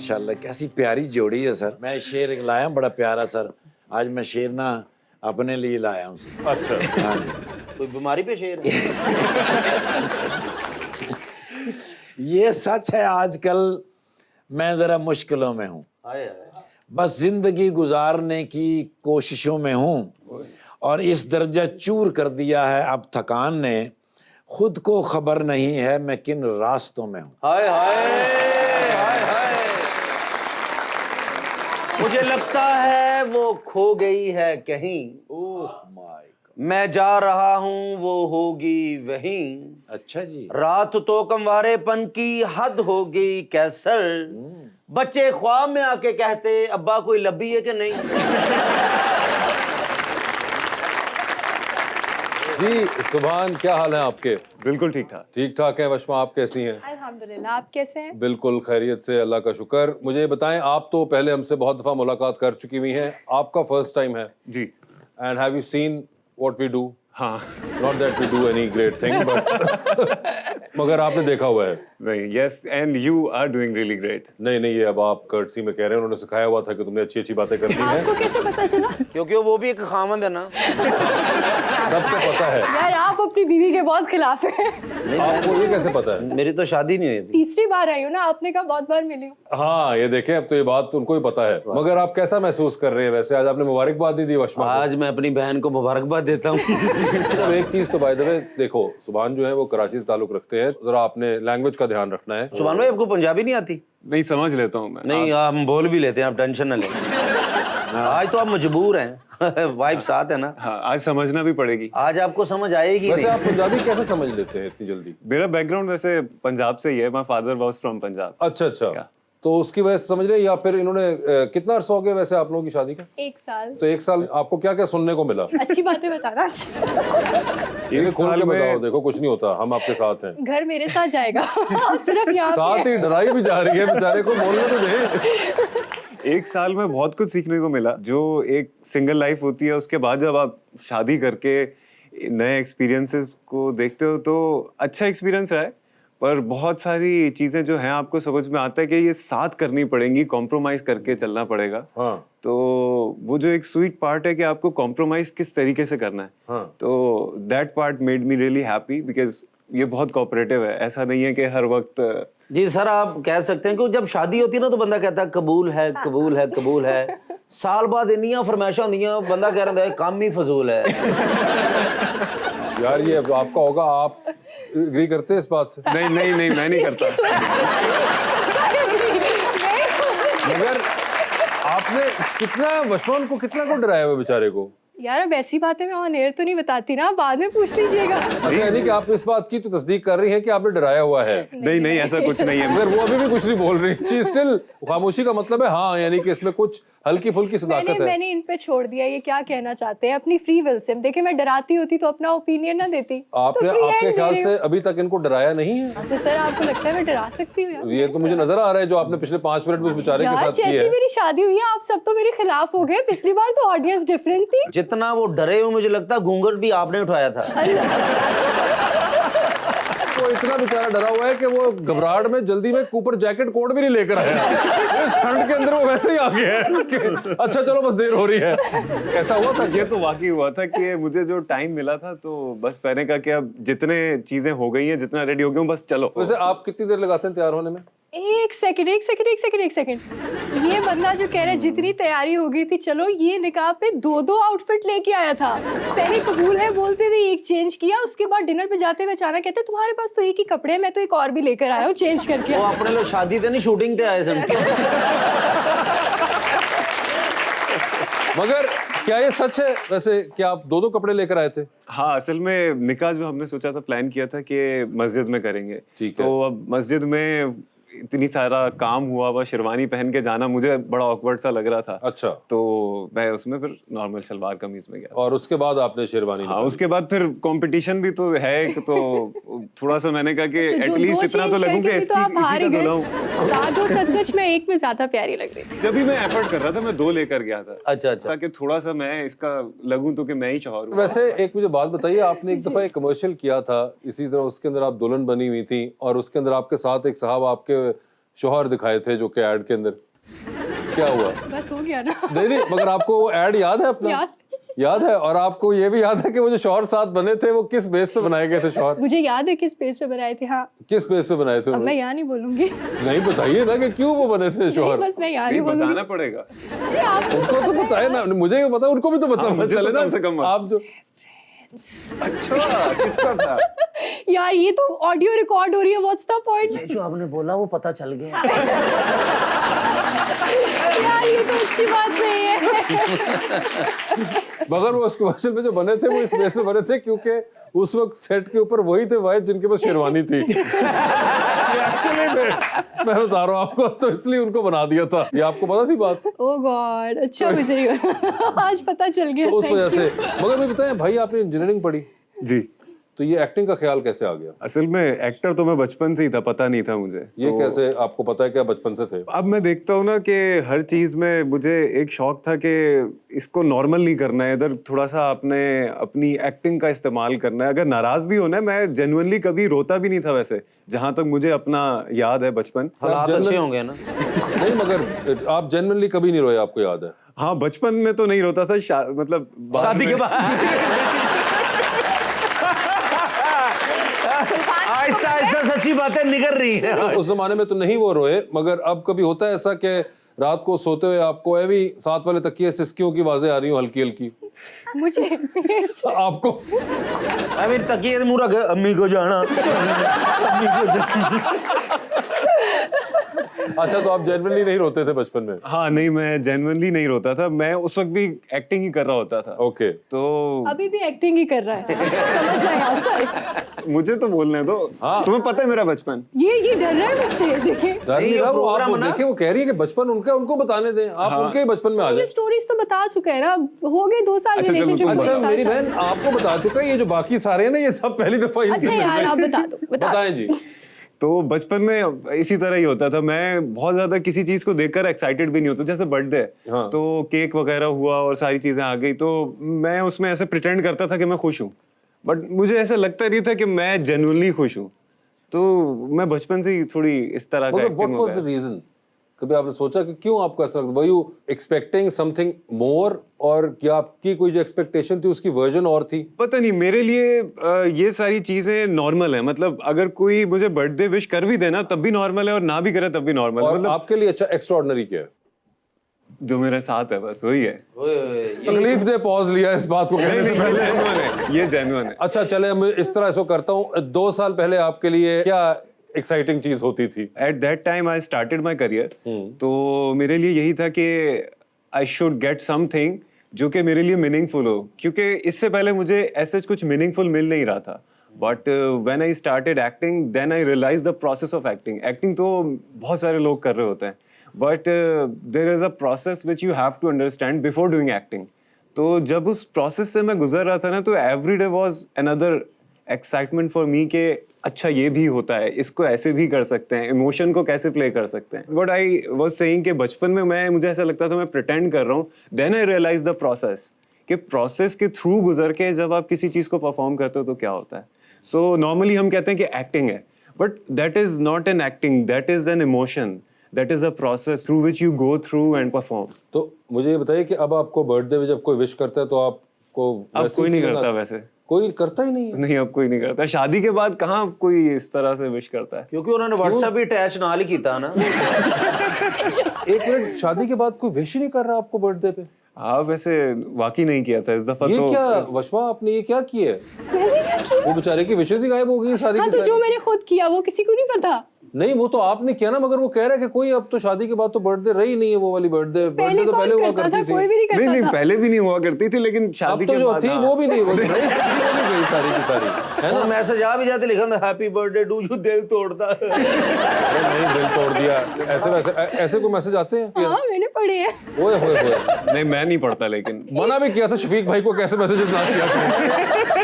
माशाल्लाह कैसी प्यारी जोड़ी है सर। मैं शेर एक लाया हूँ बड़ा प्यारा सर। आज मैं शेर ना अपने लिए लाया हूँ सर। अच्छा, हाँ जी। कोई बीमारी पे शेर है? ये सच है, आजकल मैं जरा मुश्किलों में हूँ, हाय हाय। बस जिंदगी गुजारने की कोशिशों में हूँ और इस दर्जा चूर कर दिया है अब थकान ने, खुद को खबर नहीं है मैं किन रास्तों में हूँ। हाय हाय हाय हाय। मुझे लगता है वो खो गई है कहीं, ओह माय गॉड। मैं जा रहा हूँ वो होगी वहीं। अच्छा जी। रात तो कमवारेपन की हद होगी कैसर, बच्चे ख्वाब में आके कहते अब्बा कोई लब्बी है कि नहीं। जी सुभान, क्या हाल है आपके? बिल्कुल ठीक ठाक। ठीक ठाक है। वशमा, आप कैसी हैं? अल्हम्दुलिल्लाह, आप कैसे हैं? बिल्कुल खैरियत से, अल्लाह का शुक्र। मुझे ये बताएं, आप तो पहले हमसे बहुत दफ़ा मुलाकात कर चुकी हुई हैं, आपका फर्स्ट टाइम है। जी and have you seen what we do? हाँ। Not that we do any great thing, but मगर आपने देखा हुआ है। नहीं, yes and you are doing really great. नहीं नहीं, ये अब आप कर्टसी में कह रहे हैं, उन्होंने सिखाया हुआ था कि तुमने अच्छी अच्छी बातें करनी हैं। आपको कैसे पता चला? क्योंकि वो भी एक खामंद है ना। सबको पता है। यार आप अपनी बीवी के बहुत खिलाफ हैं। आपको ये कैसे पता है? मेरी तो शादी नहीं हुई अभी। तीसरी बार आई हूँ ना, आपने कहा बहुत बार मिली हूँ। हाँ, ये देखें, अब तो ये बात उनको ही पता है। मगर आप कैसा महसूस कर रहे हैं वैसे? आज आपने मुबारकबाद नहीं दी वशमा को। आज मैं अपनी बहन को मुबारकबाद देता हूँ। अच्छा, एक चीज तो बाय द वे देखो, सुभान जो है वो कराची से ताल्लुक रखते हैं, जरा आपने लैंग्वेज का ध्यान रखना है। सुभान भाई, आपको पंजाबी नहीं आती? नहीं, समझ लेता हूँ मैं। नहीं, हम बोल भी लेते हैं, आप टेंशन ना लें। आज तो आप मजबूर हैं। वाइफ साथ है ना। हाँ, आज समझना भी पड़ेगी। आज आपको समझ आएगी वैसे नहीं। आप पंजाबी कैसे समझ लेते हैं इतनी जल्दी? मेरा बैकग्राउंड वैसे पंजाब से ही है। My father was from Punjab. अच्छा अच्छा, तो उसकी वजह से समझ रहे हैं, या फिर इन्होंने कितना अरसा हो गया वैसे आप लोगों की शादी का? 1 साल। तो 1 साल आपको क्या क्या सुनने को मिला? अच्छी बातें बताना। ये खोल साल के में- बताओ, देखो कुछ नहीं होता, हम आपके साथ हैं। घर मेरे साथ जाएगा। आप सिर्फ यहाँ साथ ही डराई भी जा रही है, बेचारे को बोलने तो दे। 1 साल में बहुत कुछ सीखने को मिला। जो एक सिंगल लाइफ होती है, उसके बाद जब आप शादी करके नए एक्सपीरियंसेस को देखते हो तो अच्छा एक्सपीरियंस रहा है, पर बहुत सारी चीजें जो हैं आपको समझ में आता है कि ये साथ करनी पड़ेंगी, कॉम्प्रोमाइज करके चलना पड़ेगा। हाँ तो वो जो एक स्वीट पार्ट है कि आपको कॉम्प्रोमाइज किस तरीके से करना है, हाँ। तो that part made me really happy because ये बहुत कोऑपरेटिव है। ऐसा नहीं है कि हर वक्त जी सर, आप कह सकते हैं कि जब शादी होती है ना तो बंदा कहता है कबूल है कबूल है कबूल है। साल बाद इन्नियां फरमाइशां होंदियां, बंदा कह रहा है काम ही फजूल है। यार ये आपका होगा, आप एग्री करते हैं इस बात से? नहीं नहीं नहीं, मैं नहीं करता। मगर आपने कितना वशमान को कितना को डराया हुआ बेचारे को? यार अब ऐसी बातें मैं ऑन एयर तो नहीं बताती ना, बाद में पूछ लीजिएगा। अच्छा, यानी कि आप इस बात की तो तस्दीक कर रही हैं कि आपने डराया हुआ है? नहीं नहीं, ऐसा कुछ नहीं है। मगर वो अभी भी कुछ नहीं बोल रही। शी स्टिल, खामोशी का मतलब है हाँ, यानी कि इसमें कुछ हल्की फुल्की सदाकत है। मैंने इन पे छोड़ दिया, ये क्या कहना चाहते हैं अपनी फ्री विल से। देखिए मैं डराती होती तो अपना ओपिनियन ना देती। आपने तो free आपके hand ख्याल दे रही से अभी तक इनको डराया नहीं है? हूँ। सर आपको लगता है मैं डरा सकती हूँ यार? ये तो मुझे नजर आ रहा है जो आपने पिछले 5 मिनट में उस बेचारे के यार साथ किया जैसी है। मेरी शादी हुई है आप सब तो मेरे खिलाफ हो गए। पिछली बार तो ऑडियंस डिफरेंट थी। जितना वो डरे हो, मुझे लगता है घूंघट भी आपने उठाया था। वो इतना बेचारा डरा हुआ है कि वो घबराहट में जल्दी में ऊपर जैकेट कोट भी नहीं लेकर आया। इस ठंड के अंदर वो वैसे ही आ गया है कि अच्छा चलो बस देर हो रही है। ऐसा हुआ था? ये तो वाकई हुआ था कि मुझे जो टाइम मिला था तो बस मैंने कहा कि अब जितने चीजें हो गई हैं, जितना रेडी हो गया हूं, बस चलो। वैसे आप कितनी देर लगाते हैं तैयार होने में? एक सेकंड ये बंदा जो कह रहा है जितनी तैयारी हो गई थी, चलो ये निकाह पे 2 आउटफिट लेके आया था। पहले कबूल है बोलते हुए एक चेंज किया, उसके बाद डिनर पे जाते हुए अचानक कहते तुम्हारे पास तो एक ही कपड़े हैं, मैं तो एक और भी लेकर आया हूँ चेंज करके। वो अपने लोग शादी थे नहीं, शूटिंग थे आए सन। मगर क्या ये सच है वैसे कि आप 2 कपड़े लेकर आए थे? हाँ, असल में निकाह जो हमने सोचा था, प्लान किया था कि मस्जिद में करेंगे। ठीक है। तो अब मस्जिद में इतनी सारा काम हुआ हुआ, शेरवानी पहन के जाना मुझे बड़ा ऑकवर्ड सा लग रहा था। अच्छा। तो मैं उसमें फिर नॉर्मल सलवार कमीज में गया। और उसके बाद आपने शेरवानी हाँ, उसके बाद फिर कंपटीशन भी तो है एक, तो थोड़ा सा मैंने कहा कि तो जो एटलीस्ट 2 इतना तो change लगूं कि करके भी तो आप हार इसी ही का गए। धुला हूं। दो सच में एक में ज्यादा प्यारी लग रही थी। जब भी मैं एफर्ट कर रहा था, मैं 2 लेकर गया था अच्छा अच्छा। ताकि थोड़ा सा मैं इसका लगूं तो कि मैं ही चौर हूं। वैसे एक मुझे बात बताइए, आपने एक दफा एक कमर्शियल किया था इसी तरह, उसके अंदर आप दुल्हन बनी हुई थी और उसके अंदर आपके साथ एक साहब आपके शौहर दिखाए थे जो कि ऐड के अंदर, क्या हुआ? बस हो गया ना। नहीं मगर आपको वो ऐड याद है अपना? याद है। और आपको ये भी याद है कि वो जो शौहर साथ बने थे वो किस बेस पे बनाए गए थे शौहर? मुझे याद है किस पेज पे बनाए थे। हाँ, किस बेस पे बनाए थे? अब मैं यहाँ नहीं बोलूंगी। नहीं बताइए ना कि क्यों वो बने थे शौहर। बस मैं यहाँ नहीं बोलूंगी। बताना पड़ेगा। अरे आप उनको तो बताए ना, मुझे ये पता, उनको भी तो पता मुझे चले तो ना। कम से कम आप जो अच्छा किसका था? यार ये तो ऑडियो रिकॉर्ड हो रही है, व्हाट्स द पॉइंट। जो आपने बोला वो पता चल गया। यार ये तो अच्छी बात नहीं है। मगर वो उसके वर्षन में जो बने थे वो इस बेस पे बने थे क्योंकि उस वक्त सेट के ऊपर वही थे वाहिद जिनके पास शेरवानी थी। एक्चुअली मैं बता रहा हूँ आपको, तो इसलिए उनको बना दिया था। ये आपको पता थी बात? ओह गॉड, अच्छा मुझे आज पता चल गया। तो उस वजह से। मगर मैं बताएं भाई, आपने इंजीनियरिंग पढ़ी, जी। तो ये एक्टिंग का ख्याल कैसे आ गया? असल में एक्टर तो मैं बचपन से ही था, पता नहीं था मुझे। ये तो कैसे आपको पता है कि आप बचपन से थे? अब मैं देखता हूँ ना कि हर चीज में मुझे एक शौक था कि इसको नॉर्मल नहीं करना है, इधर थोड़ा सा आपने अपनी एक्टिंग का इस्तेमाल करना है। अगर नाराज भी होना है, मैं जेन्युइनली कभी रोता भी नहीं था वैसे, जहां तक मुझे अपना याद है बचपन। हालात अच्छे होंगे ना। नहीं मगर आप जेन्युइनली कभी नहीं रोए, आपको याद है? हाँ, बचपन में तो नहीं रोता था, मतलब शादी के बाद आहिस्ता आहिस्ता सच्ची बातें निकल रही है। उस जमाने में तो नहीं वो रोए, मगर अब कभी होता है ऐसा कि रात को सोते हुए आपको ऐवी साथ वाले तकिए सिसकियों की आवाजें आ रही हो हल्की हल्की? मुझे आपको अभी तकिए मुंह रख, अम्मी को जाना, अम्मी को जाना। अच्छा, तो आप जेन्युइनली नहीं रोते थे बचपन में? हाँ नहीं, मैं जेन्युइनली नहीं रोता था, मैं उस वक्त भी एक्टिंग ही कर रहा होता था। ओके। तो अभी भी एक्टिंग ही कर रहा है, समझ जाएगा सर। मुझे तो बोलने दो। हाँ। तुम्हें पता है मेरा बचपन। ये डर रहा है मुझसे, देखिए। डर नहीं ये रहा वो, प्रोग्राम आप ना- देखिए वो कह रही है कि बचपन उनका, उनको बताने दें, आप हाँ। उनके ही बचपन में आ ये जाए। स्टोरीज तो बता चुका है ना, हो गए 2 साल अच्छा, चलो रिलेशनशिप तुम में। अच्छा बताओ। मेरी बहन आपको बता चुका है, ये जो बाकी सारे हैं ना ये सब पहली दफा इनके अच्छा यार, आप दरमियान- बता दो, बताएं जी। तो बचपन में इसी तरह ही होता था, मैं बहुत ज्यादा किसी चीज को देखकर एक्साइटेड भी नहीं होता। जैसे बर्थडे, हाँ। तो केक वगैरह हुआ और सारी चीजें आ गई, तो मैं उसमें ऐसे प्रिटेंड करता था कि मैं खुश हूँ, बट मुझे ऐसा लगता नहीं था कि मैं जेन्युइनली खुश हूँ। तो मैं बचपन से ही थोड़ी इस तरह का मगर व्हाट एक्टिंग हो वाज द गया। रीजन? कभी आपने सोचा कि क्यों आपको ऐसा लगता? Were you expecting something more, और क्या आपकी कोई जो एक्सपेक्टेशन थी उसकी वर्जन और थी? पता नहीं, मेरे लिए ये सारी चीजें नॉर्मल है। मतलब अगर कोई मुझे बर्थडे विश कर भी देना तब भी नॉर्मल है, और ना भी करे तब भी नॉर्मल है। और मतलब आपके लिए अच्छा एक्स्ट्राऑर्डिनरी क्या है? जो मेरे साथ है बस वही है। तकलीफ दे पॉज लिया इस बात को कहने से पहले। ये जेन्युइन है। अच्छा चले, मैं इस तरह इसको करता हूँ, 2 साल पहले आपके लिए क्या एक्साइटिंग चीज होती थी? At that time I started my career, तो मेरे लिए यही था कि आई शुड गेट समथिंग जो कि मेरे लिए मीनिंगफुल हो, क्योंकि इससे पहले मुझे ऐसे कुछ मीनिंगफुल मिल नहीं रहा था। But when I started acting, then I realise the process of acting. Acting तो बहुत सारे लोग कर रहे होते हैं, but there is a process which you have to understand before doing acting. तो जब उस प्रोसेस से मैं गुजर रहा था ना, तो every day was another excitement for me के अच्छा ये भी होता है, इसको ऐसे भी कर सकते हैं, इमोशन को कैसे प्ले कर सकते हैं। बट आई वाज सेइंग कि बचपन में मुझे ऐसा लगता था मैं प्रिटेंड कर रहा हूँ। Then I realise the process, कि प्रोसेस के थ्रू गुजर के जब आप किसी चीज़ को परफॉर्म करते हो तो क्या होता है। सो नॉर्मली हम कहते हैं कि एक्टिंग है, but that is not an acting, that is an emotion, that is a process through which you go through and perform. तो मुझे ये बताइए कि अब आपको बर्थडे में जब कोई विश करता है तो आपको अब वैसे कोई नहीं feel करता आता- वैसे। कोई करता ही नहीं है। नहीं, अब कोई नहीं करता। शादी के बाद कहाँ कोई इस तरह से विश करता है। क्योंकि उन्होंने व्हाट्सएप भी अटैच नाल ही कीता ना। 1 मिनट, शादी के बाद कोई विश ही नहीं कर रहा आपको बर्थडे पे? हाँ, वैसे वाकई नहीं किया था इस दफा। ये तो क्या वशवा, आपने ये क्या किया है? वो बेचारे की विशेष ही गायब हो गई सारी हाँ, की तो सारी। जो मैंने खुद किया वो किसी को नहीं पता। नहीं वो तो आपने किया ना, मगर वो कह रहा है कि कोई अब तो शादी के बाद तो बर्थडे रही नहीं है वो वाली बर्थडे तो कौन पहले हुआ करता करती था? थी। कोई भी नहीं नहीं करता था। पहले भी नहीं हुआ करती थी, लेकिन शादी अब तो के जो बाद थी हाँ। वो भी नहीं वो नहीं गई सारी की सारी, है ना? मैसेज आ भी जाते लिखा हैप्पी बर्थडे टू यू, दिल तोड़ता। अरे नहीं, दिल तोड़ दिया, ऐसे वैसे ऐसे कोई मैसेज आते हैं? हाँ, मैंने पढ़े हैं। ओए होए होए, नहीं, मैं नहीं पढ़ता, लेकिन मना भी किया था शफीक भाई को कैसे मैसेजेस ना किया करें।